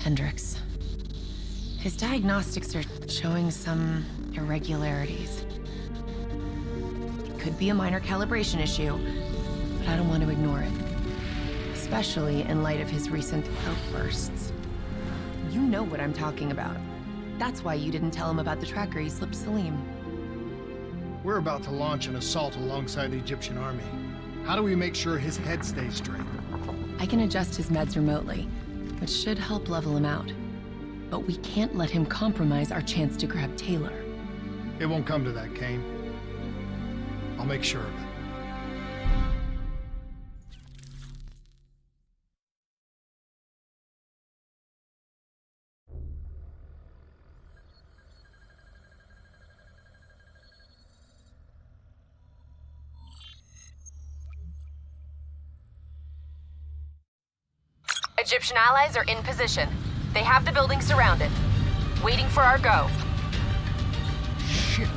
Hendricks. His diagnostics are showing some irregularities. It could be a minor calibration issue, but I don't want to ignore it. Especially in light of his recent outbursts. You know what I'm talking about. That's why you didn't tell him about the tracker he slipped Salim. We're about to launch an assault alongside the Egyptian army. How do we make sure his head stays straight? I can adjust his meds remotely, which should help level him out. But we can't let him compromise our chance to grab Taylor. It won't come to that, Kane. I'll make sure of it. Egyptian allies are in position. They have the building surrounded, waiting for our go. Shit.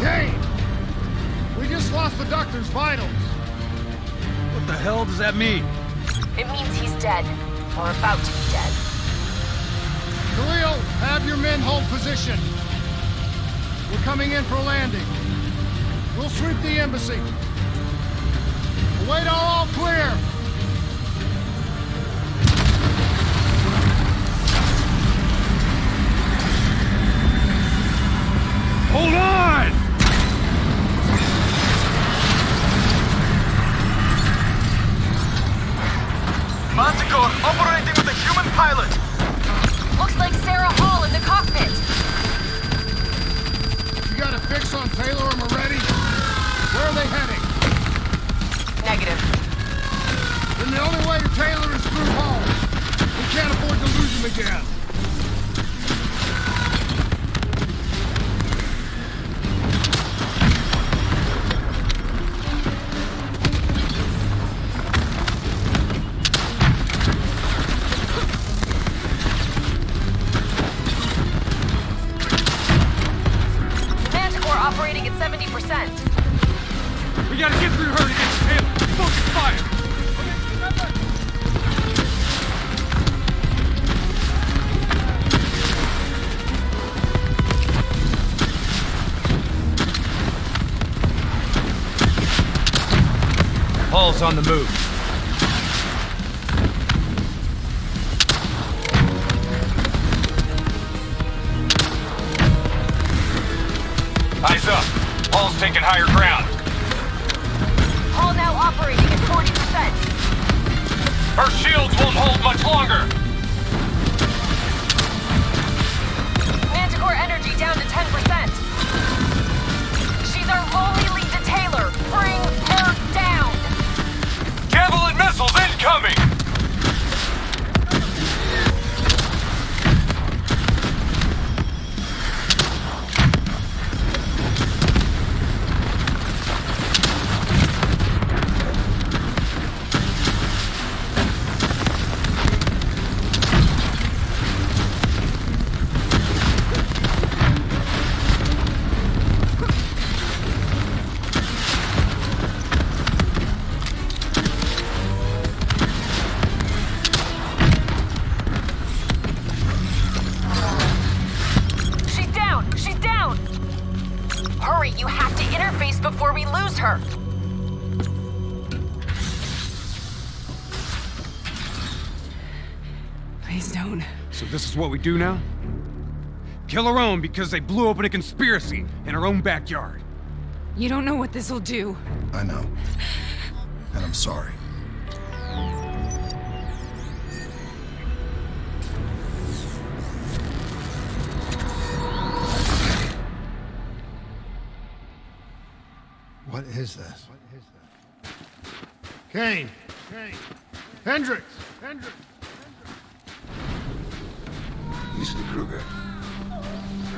Kane! We just lost the doctor's vitals. What the hell does that mean? It means he's dead, or about to be dead. Khalil, have your men hold position. We're coming in for a landing. We'll sweep the embassy. Await all clear. Hold on! Manticore operating with a human pilot! Looks like Sarah Hall in the cockpit! You got a fix on Taylor and Moretti? Where are they heading? Negative. Then the only way to Taylor is through Hall. We can't afford to lose him again. Operating at 70%. We gotta get through her to get to Taylor. Focus fire! Hall's on the move. Eyes up. Hall's taking higher ground. Hall now operating at 40%. Her shields won't hold much longer. Manticore energy down to 10%. She's our only lead to Taylor. Bring her down. Javelin missiles incoming! Before we lose her. Please don't. So this is what we do now? Kill our own because they blew open a conspiracy in our own backyard. You don't know what this'll do. I know. And I'm sorry. What is this? Kane! Hendricks! Mr. Kruger,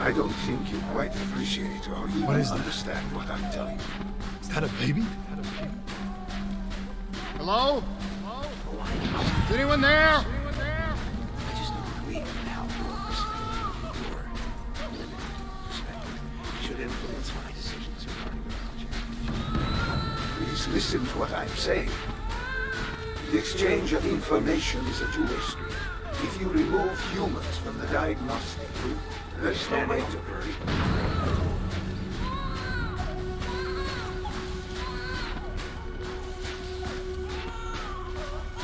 I don't think you quite appreciate or even understand what I'm telling you. Is that a baby? Hello? Is anyone there? I just don't believe in how yours or limited perspective should influence my decisions regarding the project. Please listen to what I'm saying. The exchange of information is a two-way street. If you remove humans from the diagnostic group, there's no way to predict.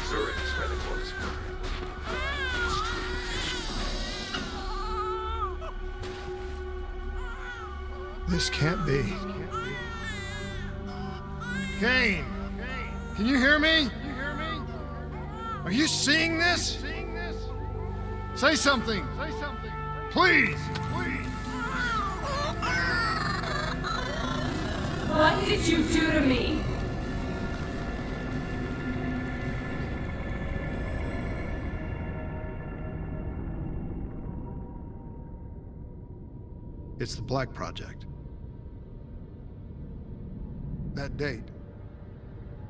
Zurich's medical experiment. This can't be. Kane! Can you hear me? Are you seeing this? Say something! Please! What did you do to me? It's the Black Project. That date.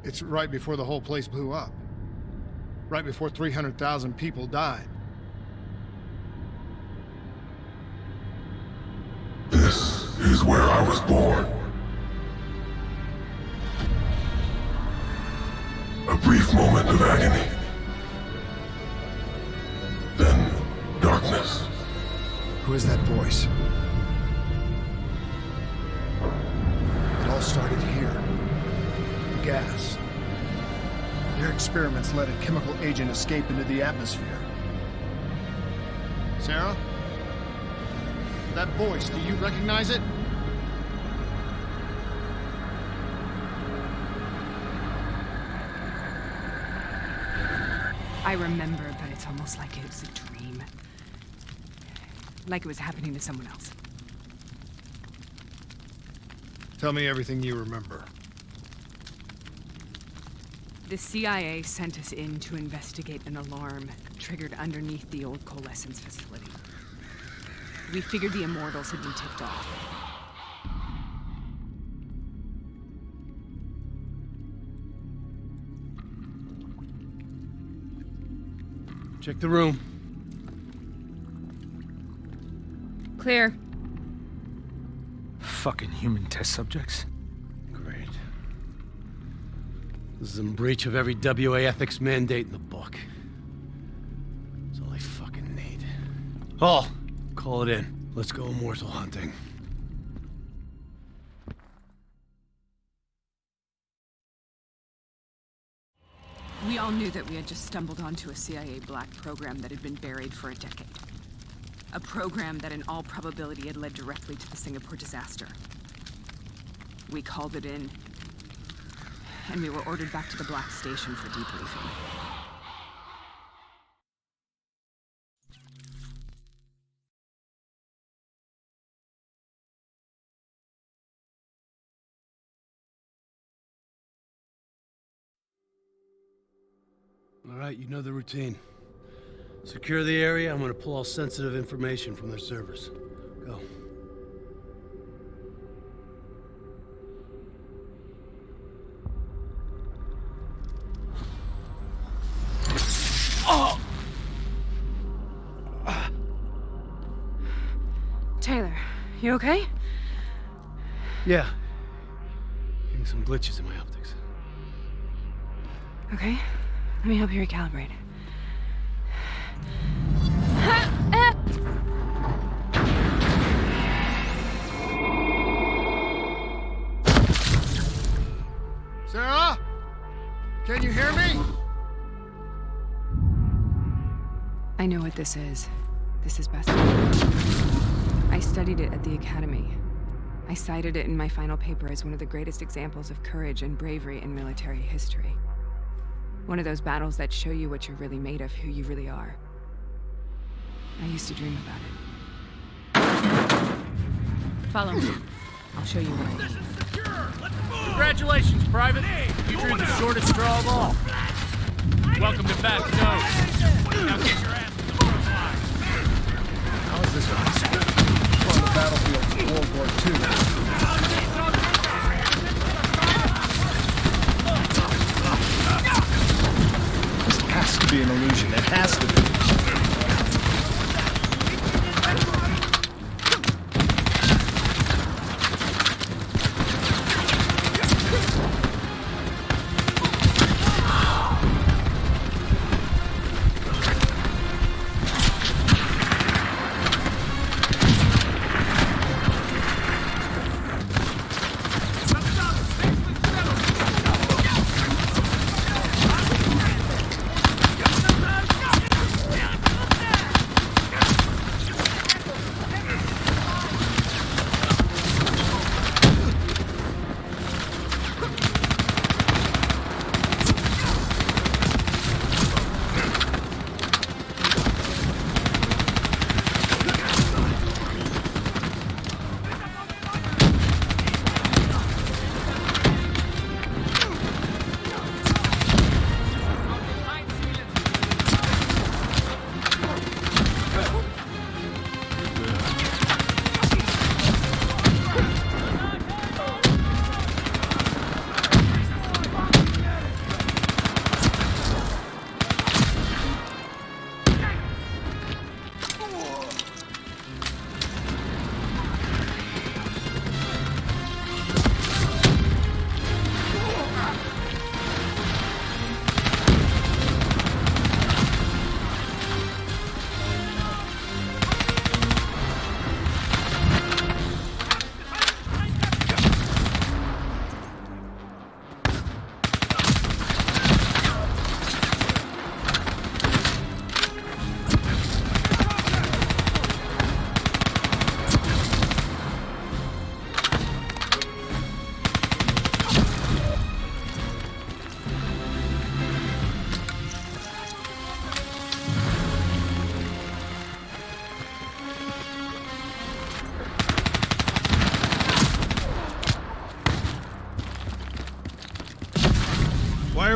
It's right before the whole place blew up. Right before 300,000 people died. This is where I was born. A brief moment of agony. Then darkness. Who is that voice? It all started here. The gas. Their experiments let a chemical agent escape into the atmosphere. Sarah? That voice, do you recognize it? I remember, but it's almost like it was a dream. Like it was happening to someone else. Tell me everything you remember. The CIA sent us in to investigate an alarm triggered underneath the old coalescence facility. We figured the Immortals had been tipped off. Check the room. Clear. Fucking human test subjects. Great. This is in breach of every WA ethics mandate in the book. That's all I fucking need. Oh, call it in. Let's go immortal hunting. We all knew that we had just stumbled onto a CIA black program that had been buried for a decade. A program that in all probability had led directly to the Singapore disaster. We called it in, and we were ordered back to the Black Station for debriefing. All right, you know the routine. Secure the area. I'm gonna pull all sensitive information from their servers. Go. Taylor, you okay? Yeah. Getting some glitches in my optics. Okay. Let me help you recalibrate. Sarah? Can you hear me? I know what this is. This is best. I studied it at the Academy. I cited it in my final paper as one of the greatest examples of courage and bravery in military history. One of those battles that show you what you're really made of, who you really are. I used to dream about it. Follow me. I'll show you why. Congratulations, Private. You drew the shortest straw of all. Welcome to Fast Nose. Now get your ass to the front line. How is this possible? We're on the battlefield of World War II. This has to be an illusion. It has to be.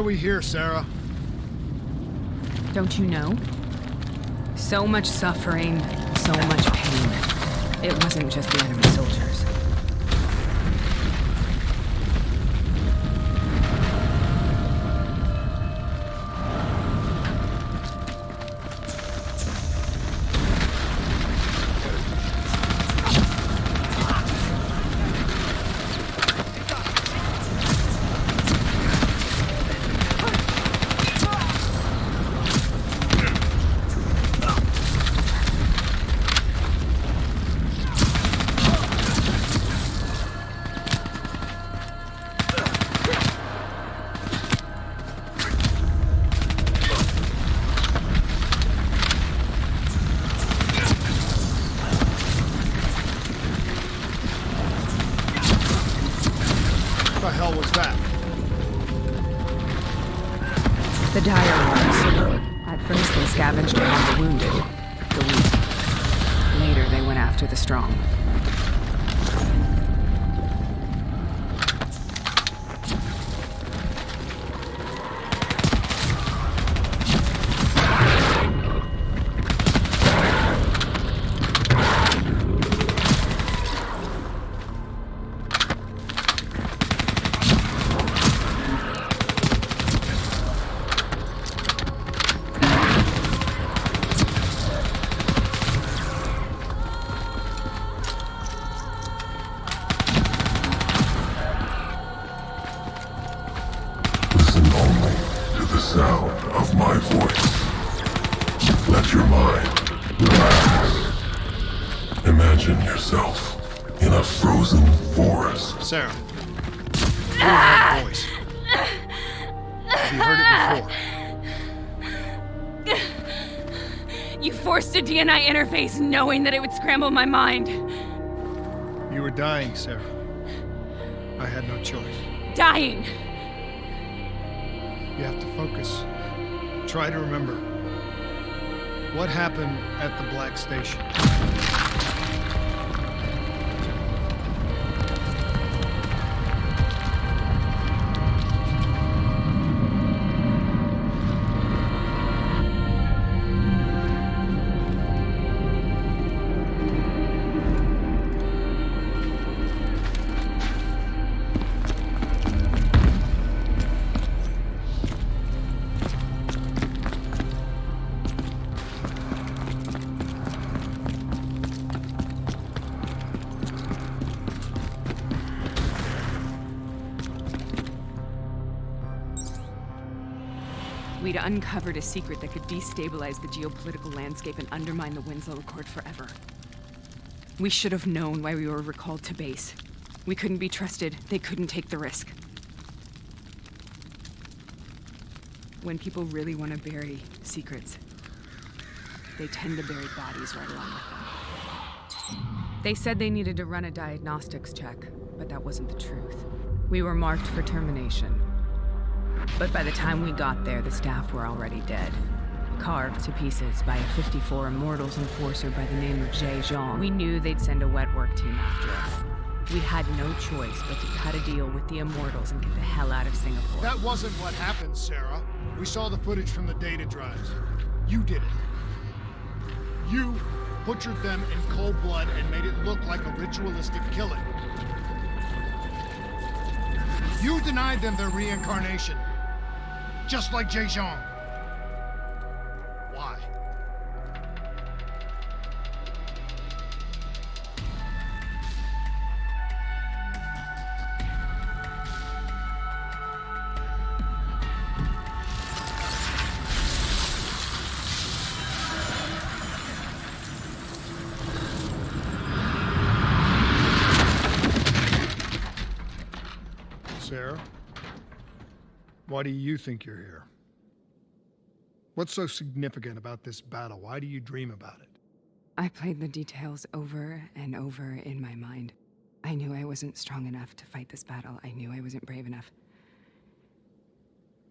we here, Sarah? Don't you know? So much suffering, so much pain. It wasn't just the enemy soldiers. What the hell was that? The dire ones. At first they scavenged around the wounded, the weak. Later they went after the strong. Listen only to the sound of my voice. Let your mind relax. Imagine yourself in a frozen forest. Sarah. You heard that voice. Have you heard it before? You forced a DNI interface knowing that it would scramble my mind. You were dying, Sarah. I had no choice. Dying. You have to focus. Try to remember. What happened at the Black Station? We'd uncovered a secret that could destabilize the geopolitical landscape and undermine the Winslow Accord forever. We should have known why we were recalled to base. We couldn't be trusted. They couldn't take the risk. When people really want to bury secrets, they tend to bury bodies right along with them. They said they needed to run a diagnostics check, but that wasn't the truth. We were marked for termination. But by the time we got there, the staff were already dead. Carved to pieces by a 54 Immortals enforcer by the name of Jay Zhang. We knew they'd send a wet work team after us. We had no choice but to cut a deal with the Immortals and get the hell out of Singapore. That wasn't what happened, Sarah. We saw the footage from the data drives. You did it. You butchered them in cold blood and made it look like a ritualistic killing. You denied them their reincarnation. Just like Jay Zhang. Why? Sarah? Why do you think you're here? What's so significant about this battle? Why do you dream about it? I played the details over and over in my mind. I knew I wasn't strong enough to fight this battle. I knew I wasn't brave enough.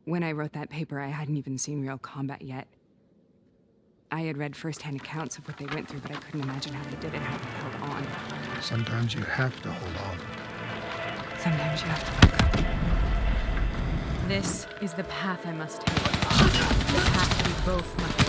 When I wrote that paper, I hadn't even seen real combat yet. I had read first-hand accounts of what they went through, but I couldn't imagine how they did it, how they held on. Sometimes you have to hold on. Sometimes you have to let go. This is the path I must take. The path we both must take.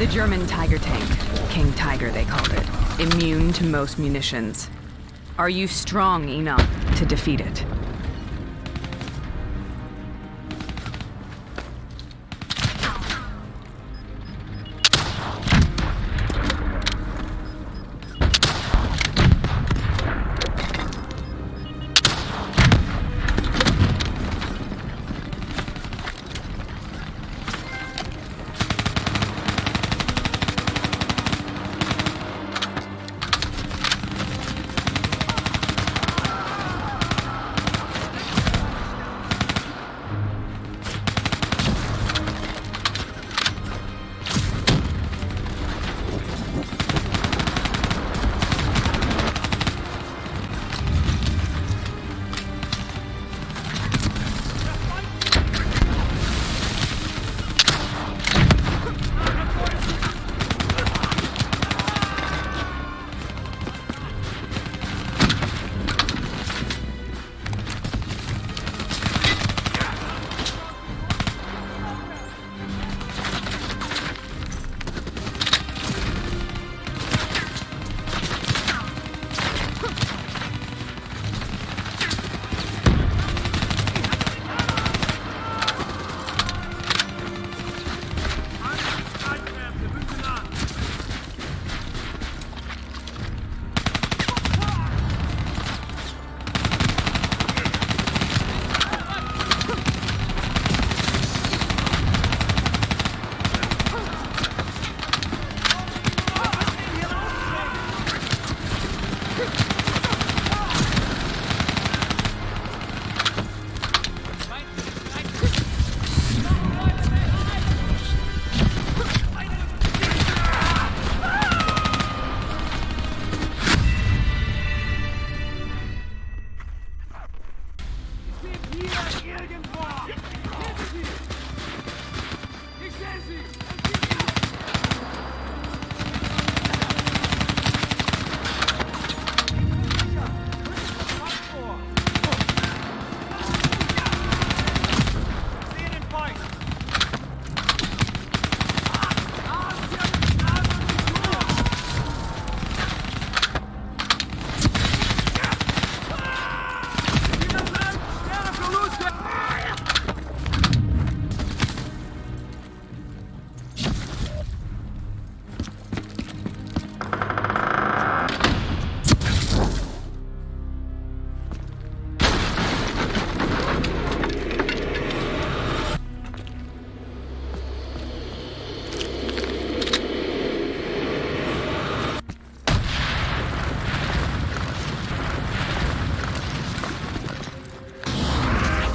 The German Tiger tank. King Tiger, they called it. Immune to most munitions. Are you strong enough to defeat it?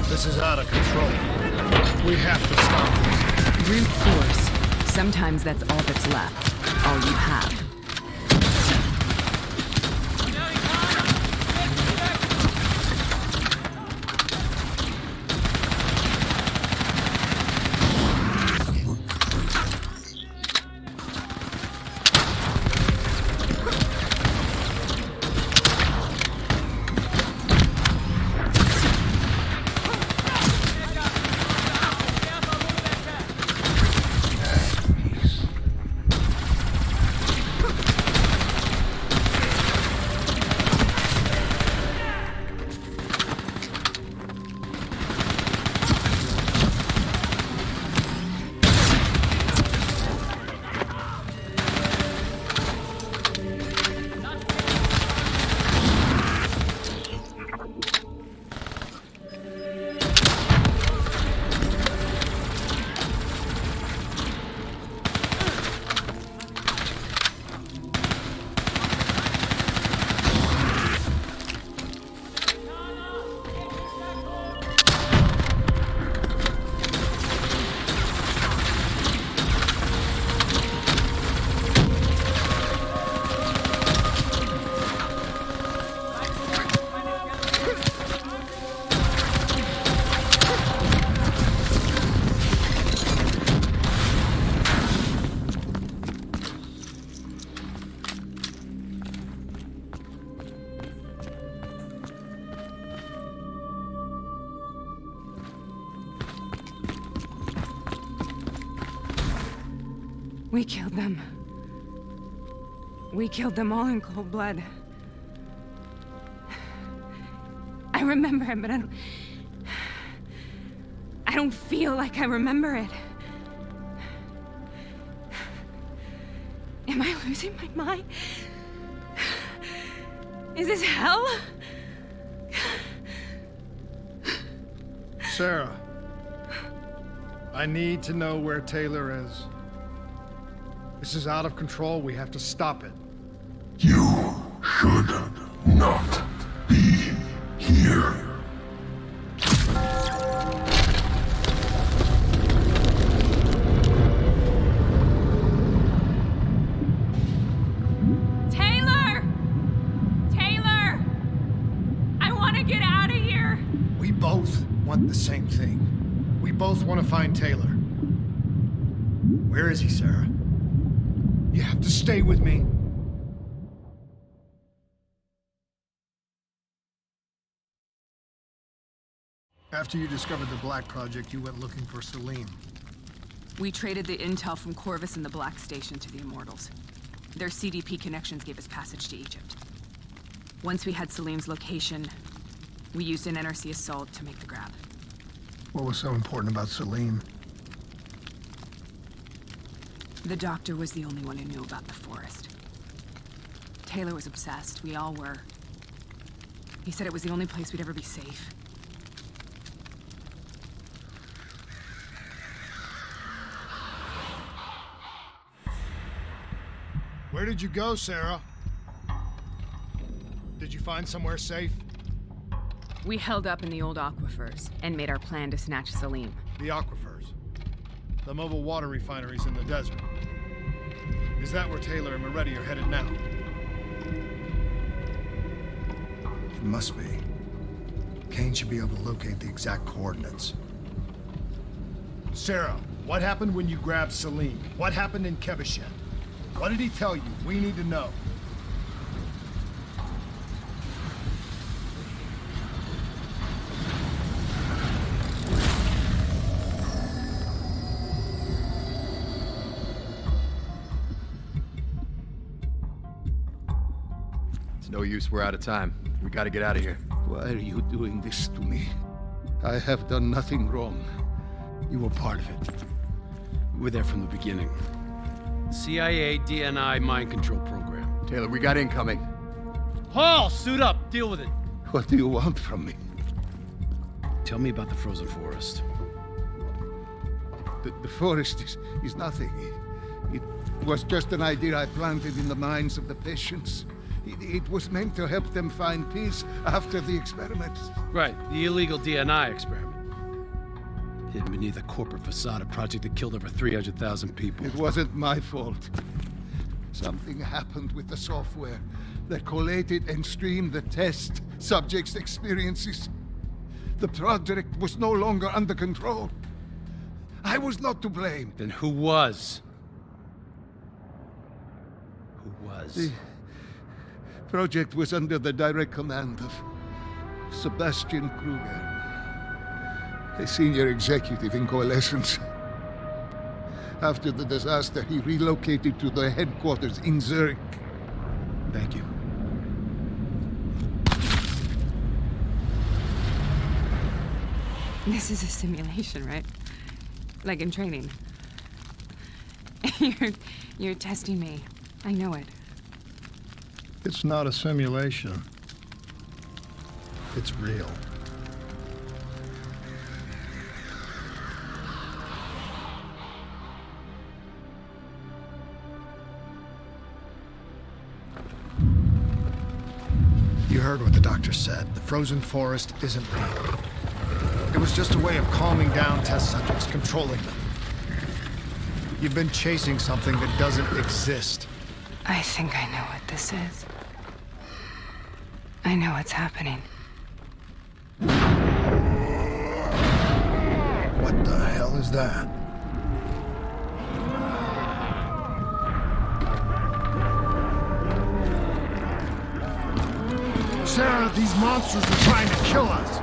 This is out of control. We have to stop this. Brute force. Sometimes that's all that's left. All you have. We killed them. We killed them all in cold blood. I remember it, but I don't feel like I remember it. Am I losing my mind? Is this hell? Sarah, I need to know where Taylor is. This is out of control. We have to stop it. You should not be here. Taylor! Taylor! I want to get out of here! We both want the same thing. We both want to find Taylor. Where is he, Sarah? You have to stay with me. After you discovered the Black Project, you went looking for Salim. We traded the intel from Corvus and the Black Station to the Immortals. Their CDP connections gave us passage to Egypt. Once we had Salim's location, we used an NRC assault to make the grab. What was so important about Salim? The doctor was the only one who knew about the forest. Taylor was obsessed. We all were. He said it was the only place we'd ever be safe. Where did you go, Sarah? Did you find somewhere safe? We held up in the old aquifers and made our plan to snatch Salim. The aquifers. The mobile water refineries in the desert. Is that where Taylor and Moretti are headed now? It must be. Kane should be able to locate the exact coordinates. Sarah, what happened when you grabbed Salim? What happened in Kebashet? What did he tell you? We need to know. It's no use, we're out of time. We gotta get out of here. Why are you doing this to me? I have done nothing wrong. You were part of it. You were there from the beginning. CIA, DNI, mind control program. Taylor, we got incoming. Hall, suit up. Deal with it. What do you want from me? Tell me about the frozen forest. The forest is nothing. It was just an idea I planted in the minds of the patients. It was meant to help them find peace after the experiments. Right, the illegal DNI experiment. Hidden beneath a corporate facade, a project that killed over 300,000 people. It wasn't my fault. Something happened with the software that collated and streamed the test subjects' experiences. The project was no longer under control. I was not to blame. Then who was? Who was? The project was under the direct command of Sebastian Kruger, a senior executive in Coalescence. After the disaster, he relocated to the headquarters in Zurich. Thank you. This is a simulation, right? Like in training. You're testing me. I know it. It's not a simulation. It's real. You heard what the doctor said. The frozen forest isn't real. It was just a way of calming down test subjects, controlling them. You've been chasing something that doesn't exist. I think I know what this is. I know what's happening. What the hell is that? Sarah, these monsters are trying to kill us!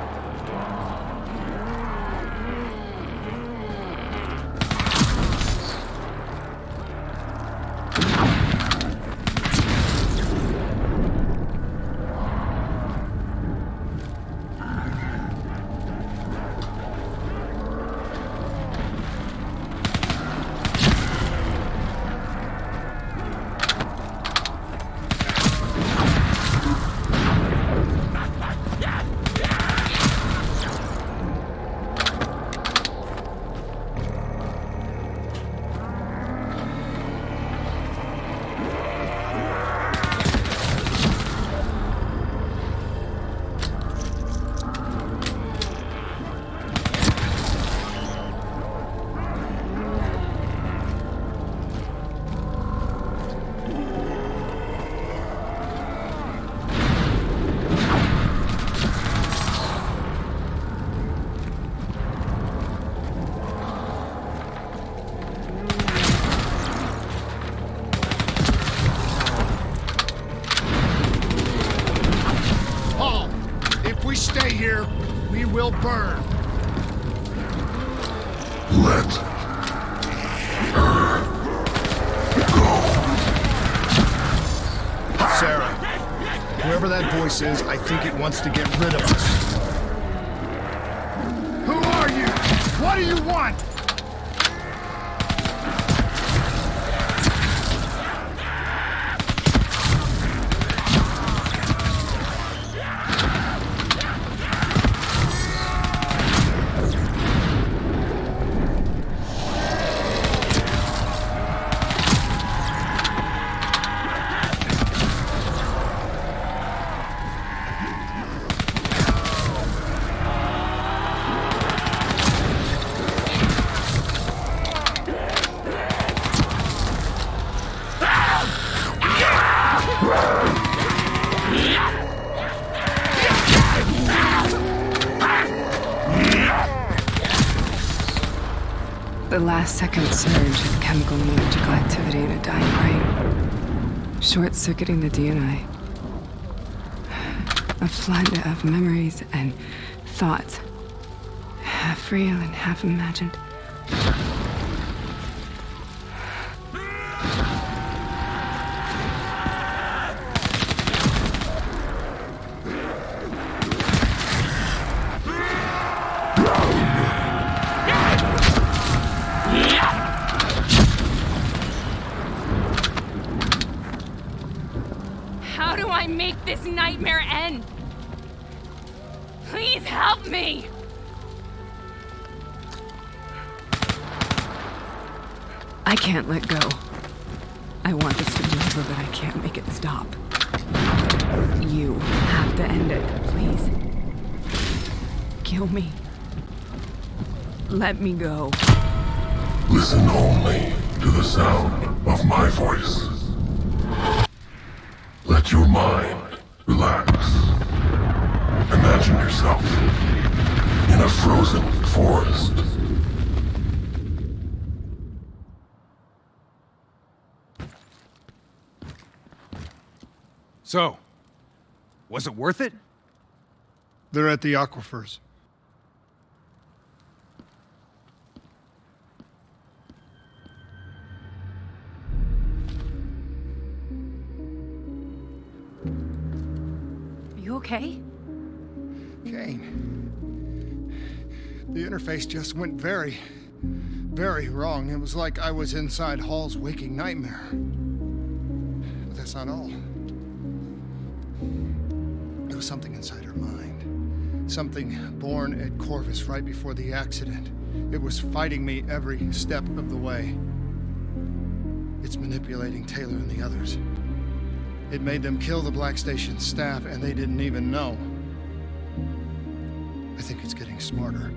We will burn. Let her go. Sarah, whoever that voice is, I think it wants to get rid of us. Who are you? What do you want? The last-second surge of chemical and electrical activity in a dying brain, short-circuiting the DNA. A flood of memories and thoughts, half real and half imagined. How do I make this nightmare end? Please help me! I can't let go. I want this to be over, but I can't make it stop. You have to end it, please. Kill me. Let me go. Listen only to the sound of my voice. Let your mind relax. Imagine yourself in a frozen forest. So, was it worth it? They're at the aquifers. Are you okay? Kane. The interface just went very, very wrong. It was like I was inside Hall's waking nightmare. But that's not all. There was something inside her mind. Something born at Corvus right before the accident. It was fighting me every step of the way. It's manipulating Taylor and the others. It made them kill the Black Station staff, and they didn't even know. I think it's getting smarter.